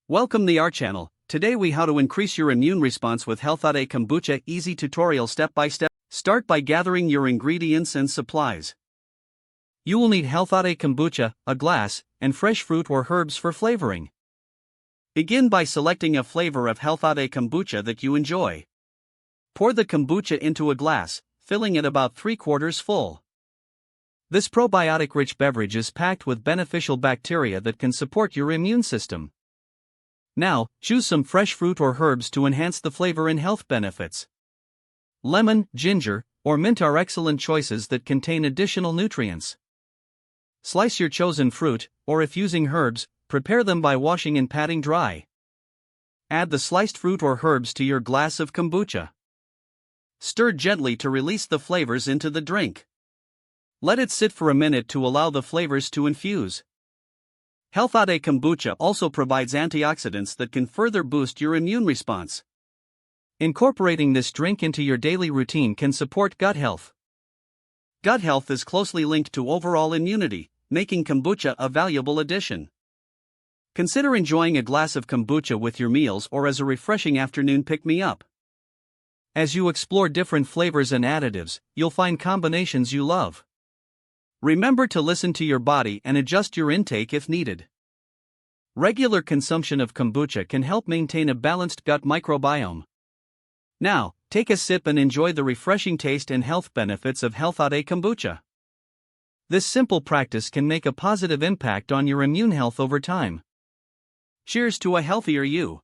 Welcome to our channel. Today we how to increase your immune response with Health-Ade Kombucha easy tutorial step by step. Start by gathering your ingredients and supplies. You will need Health-Ade Kombucha, a glass, and fresh fruit or herbs for flavoring. Begin by selecting a flavor of Health-Ade Kombucha that you enjoy. Pour the kombucha into a glass, filling it about 3/4 full. This probiotic-rich beverage is packed with beneficial bacteria that can support your immune system. Now, choose some fresh fruit or herbs to enhance the flavor and health benefits. Lemon, ginger, or mint are excellent choices that contain additional nutrients. Slice your chosen fruit, or if using herbs, prepare them by washing and patting dry. Add the sliced fruit or herbs to your glass of kombucha. Stir gently to release the flavors into the drink. Let it sit for a minute to allow the flavors to infuse. Health-Ade Kombucha also provides antioxidants that can further boost your immune response. Incorporating this drink into your daily routine can support gut health. Gut health is closely linked to overall immunity, making kombucha a valuable addition. Consider enjoying a glass of kombucha with your meals or as a refreshing afternoon pick-me-up. As you explore different flavors and additives, you'll find combinations you love. Remember to listen to your body and adjust your intake if needed. Regular consumption of kombucha can help maintain a balanced gut microbiome. Now, take a sip and enjoy the refreshing taste and health benefits of Health-Ade Kombucha. This simple practice can make a positive impact on your immune health over time. Cheers to a healthier you.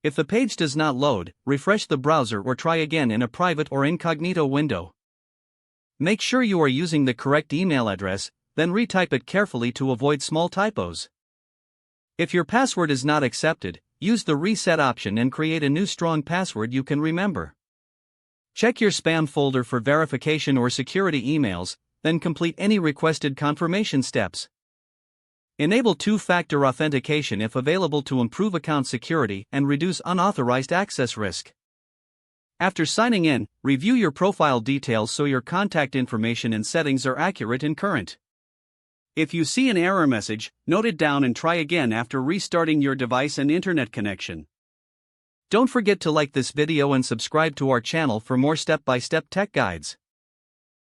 If the page does not load, refresh the browser or try again in a private or incognito window. Make sure you are using the correct email address, then retype it carefully to avoid small typos. If your password is not accepted, use the reset option and create a new strong password you can remember. Check your spam folder for verification or security emails, then complete any requested confirmation steps. Enable two-factor authentication if available to improve account security and reduce unauthorized access risk. After signing in, review your profile details so your contact information and settings are accurate and current. If you see an error message, note it down and try again after restarting your device and internet connection. Don't forget to like this video and subscribe to our channel for more step-by-step tech guides.